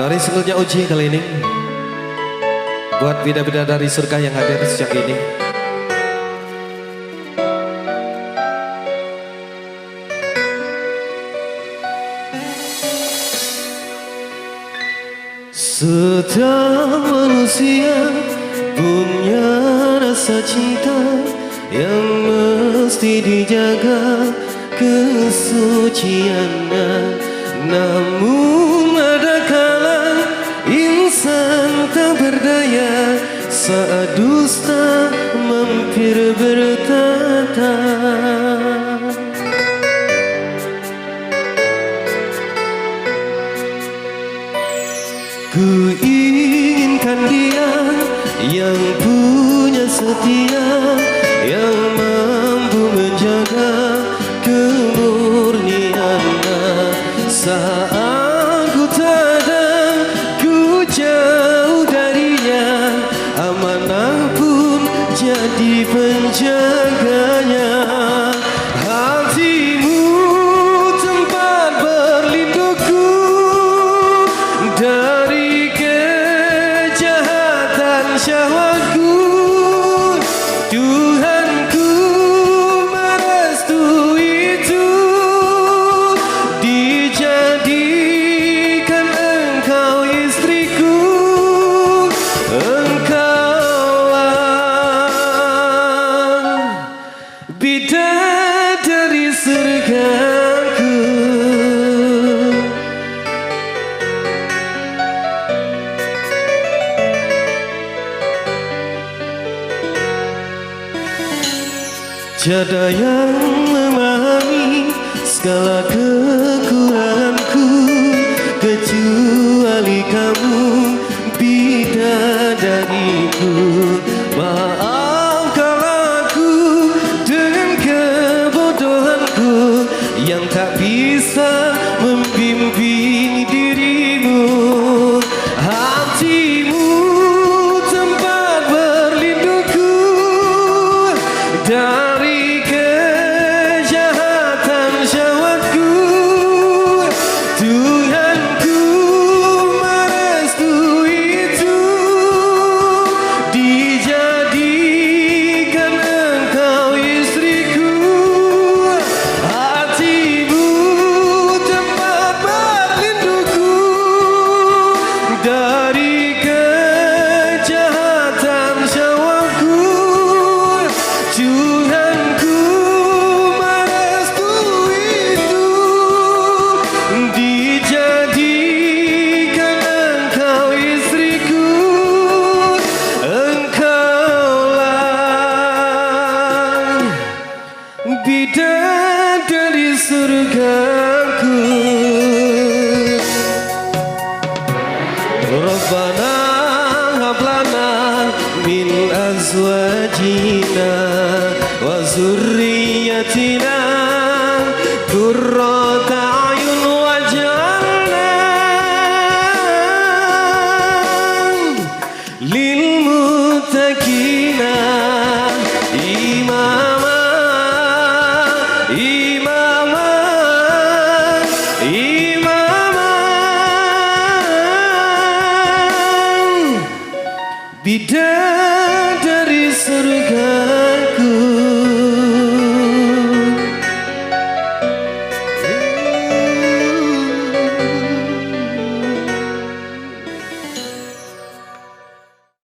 Dari singlenya Uji kali ini buat Bidadari Surga yang hadir siang ini. Setiap manusia punya rasa cinta yang mesti dijaga kesuciannya. Namun ada kala insan tak berdaya saat dusta mampir bertata. Ku inginkan dia yang punya setia, yang mampu menjaga kemurniannya. Saat ku tak ada, ku jauh darinya, amanah pun jadi penjaganya. Hatimu tempat berlindungku dari kejahatan syahwatku. Tuhanku merestui itu, dijadikan engkau istriku. Engkaulah bidadari surgaku. Tiada yang memahami segala kekuranganku kecuali kamu, bidadariku. Maafkanlah aku dengan kebodohanku yang tak bisa membimbing dirimu. Hatimu tempat berlindungku dari kejahatan syahwatku. Tuhanku merestui itu, dijadikan engkau istriku. Hatimu tempat berlindungku dari kejahatan syahwatku. Tuhanku merestui itu, dijadikan engkau istriku. Engkaulah bidadari surgaku. Rabbana hablana min azwajina wa zurriyatina qurrata a'yun waj'alna lil muttaqina imama imama imama. Bidadari